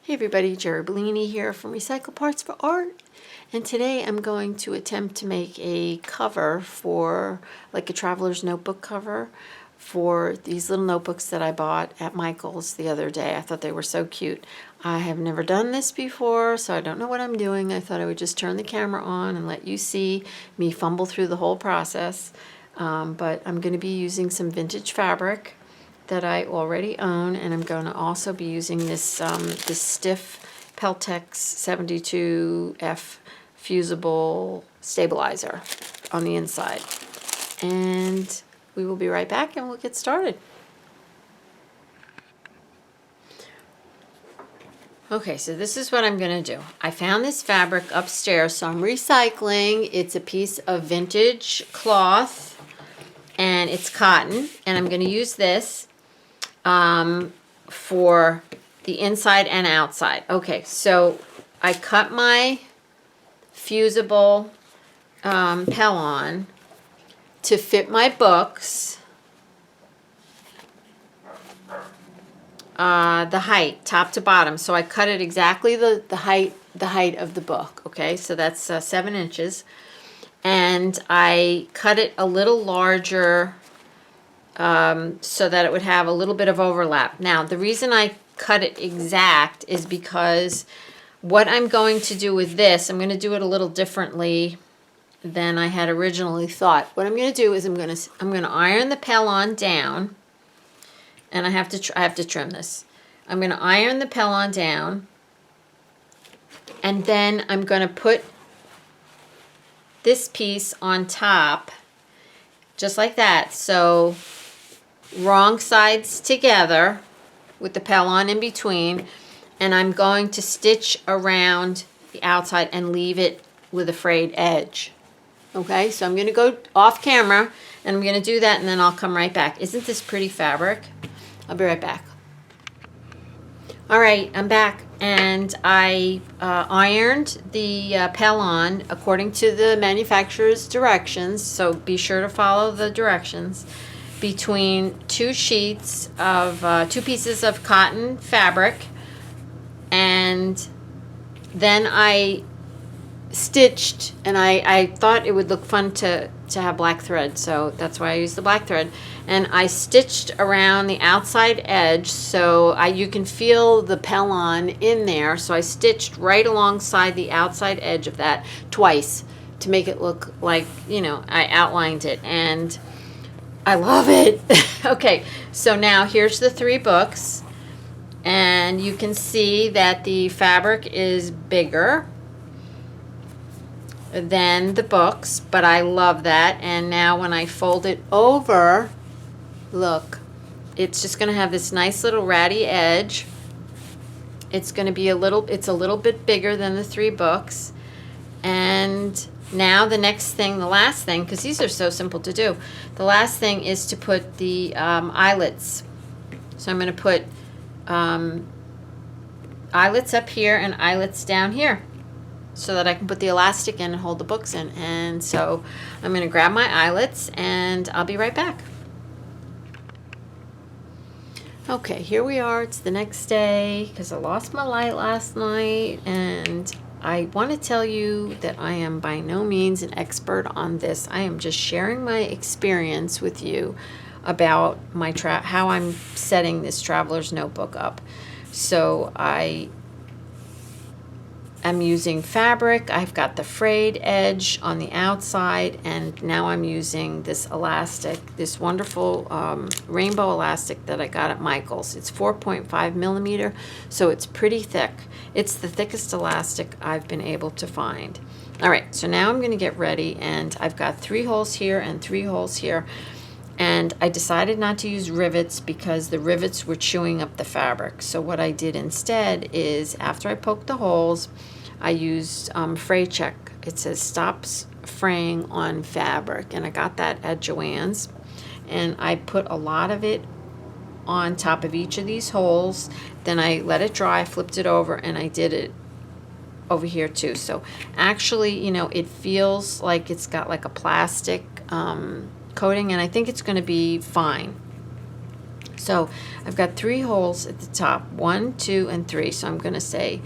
Hey everybody, Jeri Bellini here from Recycle Parts for Art, and today I'm going to attempt to make a cover for, like a traveler's notebook cover for these little notebooks that I bought at Michael's the other day. I thought they were so cute. I have never done this before, so I don't know what I'm doing. I thought I would just turn the camera on and let you see me fumble through the whole process, but I'm going to be using some vintage fabric that I already own, and I'm going to also be using this this stiff Peltex 72F Fusible stabilizer on the inside. And we will be right back and we'll get started. Okay, so this is what I'm going to do. I found this fabric upstairs, so I'm recycling. It's a piece of vintage cloth and it's cotton, and I'm going to use this for the inside and outside. Okay, so I cut my fusible Pellon to fit my books, the height, top to bottom. So I cut it exactly the height of the book. Okay, so that's 7 inches, and I cut it a little larger so that it would have a little bit of overlap. Now, the reason I cut it exact is because what I'm going to do with this, I'm going to do it a little differently than I had originally thought. What I'm going to do is I'm going to iron the Pellon down, and I have to trim this. I'm going to iron the Pellon down, and then I'm going to put this piece on top, just like that. So wrong sides together with the Pellon in between, and I'm going to stitch around the outside and leave it with a frayed edge. Okay, so I'm going to go off camera and I'm going to do that, and then I'll come right back. Isn't this pretty fabric? I'll be right back. All right, I'm back, and I ironed the Pellon according to the manufacturer's directions, so be sure to follow the directions, between 2 sheets of 2 pieces of cotton fabric, and then I stitched, and I thought it would look fun to have black thread, so that's why I used the black thread, and I stitched around the outside edge so you can feel the Pellon in there, so I stitched right alongside the outside edge of that twice to make it look like, you know, I outlined it, and I love it. Okay, so now here's the 3 books, and you can see that the fabric is bigger than the books, but I love that. And now when I fold it over, look, it's just going to have this nice little ratty edge. It's going to be a little bit bigger than the 3 books. And now the next thing, the last thing, because these are so simple to do, the last thing is to put the eyelets. So I'm going to put eyelets up here and eyelets down here so that I can put the elastic in and hold the books in. And so I'm going to grab my eyelets and I'll be right back. Okay, here we are. It's the next day because I lost my light last night, and I want to tell you that I am by no means an expert on this. I am just sharing my experience with you about my how I'm setting this traveler's notebook up. So I am using fabric. I've got the frayed edge on the outside, and now I'm using this elastic, this wonderful rainbow elastic that I got at Michael's. It's 4.5 millimeter, so it's pretty thick. It's the thickest elastic I've been able to find. All right, so now I'm going to get ready, and I've got 3 holes here and 3 holes here, and I decided not to use rivets because the rivets were chewing up the fabric. So what I did instead is, after I poked the holes, I used fray check. It says stops fraying on fabric, and I got that at Joann's, and I put a lot of it on top of each of these holes. Then I let it dry, flipped it over, and I did it over here too. So actually, you know, it feels like it's got like a plastic coating, and I think it's going to be fine. So I've got 3 holes at the top, 1, 2, and 3. So I'm going to say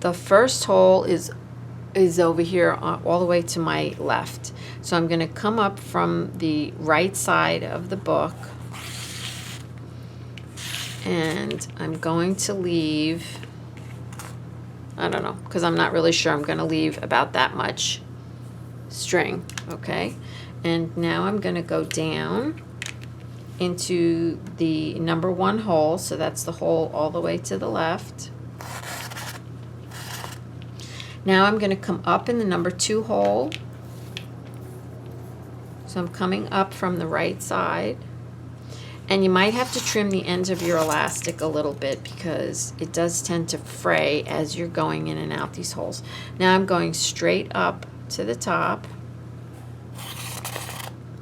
the first hole is over here all the way to my left. So I'm going to come up from the right side of the book, and I'm going to leave, I don't know, because I'm not really sure, I'm going to leave about that much string, okay? And now I'm going to go down into the number 1 hole, so that's the hole all the way to the left. Now I'm going to come up in the number 2 hole. So I'm coming up from the right side. And you might have to trim the ends of your elastic a little bit because it does tend to fray as you're going in and out these holes. Now I'm going straight up to the top.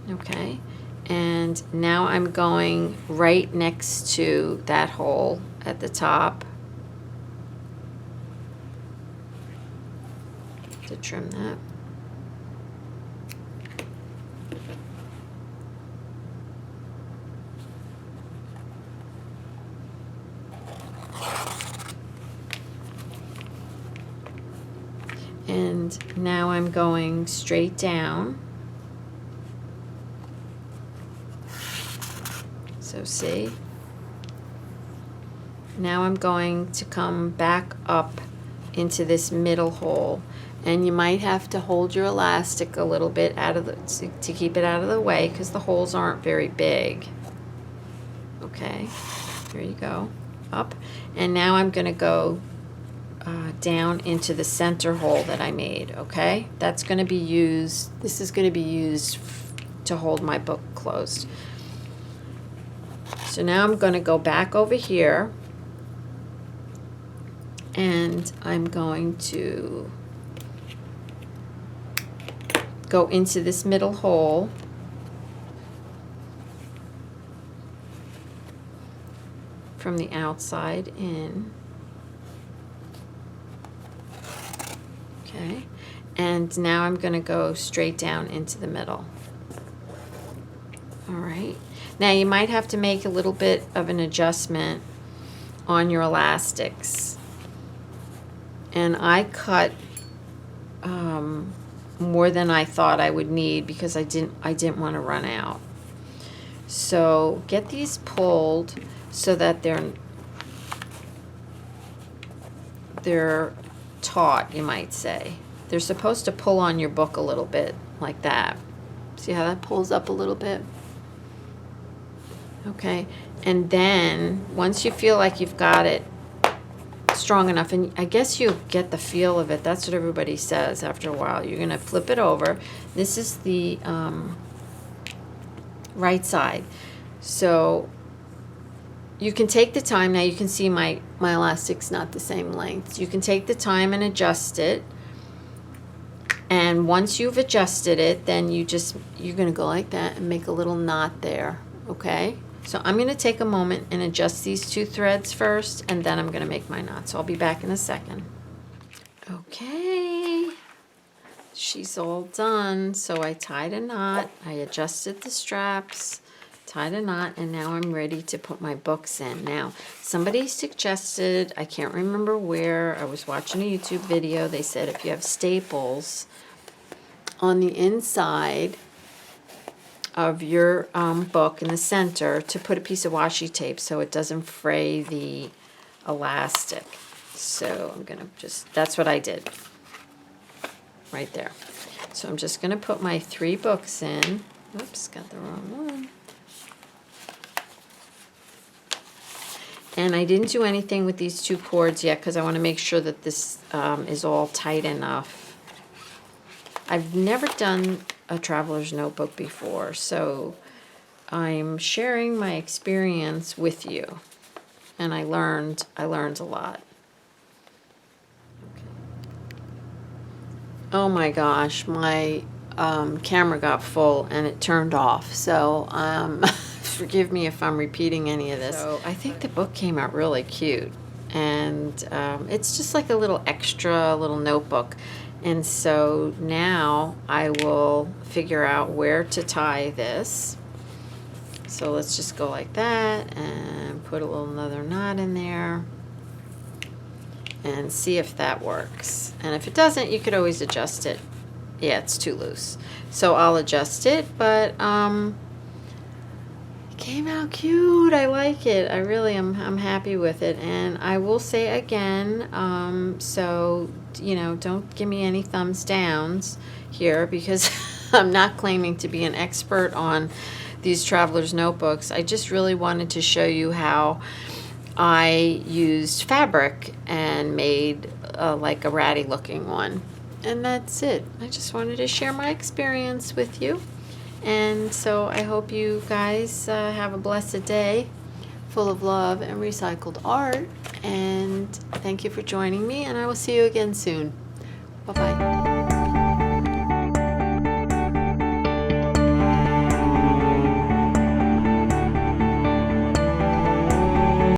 Okay. And now I'm going right next to that hole at the top to trim that. And now I'm going straight down. So see? Now I'm going to come back up into this middle hole. And you might have to hold your elastic a little bit out of the, to keep it out of the way, because the holes aren't very big. Okay, here you go, up. And now I'm going to go down into the center hole that I made, okay? That's going to be used, this is going to be used to hold my book closed. So now I'm going to go back over here, and I'm going to go into this middle hole, from the outside in. Okay, and now I'm going to go straight down into the middle. All right, now you might have to make a little bit of an adjustment on your elastics, and I cut more than I thought I would need because I didn't want to run out. So get these pulled so that they're taut, you might say. They're supposed to pull on your book a little bit like that. See how that pulls up a little bit? Okay, and then once you feel like you've got it strong enough, and I guess you get the feel of it, that's what everybody says after a while. You're gonna flip it over. This is the right side. So you can take the time. Now you can see my elastic's not the same length. You can take the time and adjust it. And once you've adjusted it, then you're gonna go like that and make a little knot there, okay? So I'm gonna take a moment and adjust these 2 threads first, and then I'm gonna make my knot. So I'll be back in a second. Okay, she's all done. So I tied a knot, I adjusted the straps, tied a knot, and now I'm ready to put my books in. Now, somebody suggested, I can't remember where, I was watching a YouTube video, they said if you have staples on the inside of your book in the center, to put a piece of washi tape so it doesn't fray the elastic. So I'm gonna that's what I did right there. So I'm just gonna put my 3 books in. Oops, got the wrong one. And I didn't do anything with these 2 cords yet because I want to make sure that this is all tight enough. I've never done a traveler's notebook before, so I'm sharing my experience with you, and I learned a lot. Okay. Oh my gosh, my camera got full and it turned off, so forgive me if I'm repeating any of this. So I think the book came out really cute, and it's just like a little extra little notebook. And so now I will figure out where to tie this. So let's just go like that and put a little another knot in there and see if that works. And if it doesn't, you could always adjust it. Yeah, it's too loose. So I'll adjust it, but it came out cute. I like it. I really am. I'm happy with it. And I will say again, so, you know, don't give me any thumbs downs here, because I'm not claiming to be an expert on these traveler's notebooks. I just really wanted to show you how I used fabric and made like a ratty looking one. And that's it. I just wanted to share my experience with you. And so I hope you guys have a blessed day full of love and recycled art. And thank you for joining me, and I will see you again soon. Bye-bye.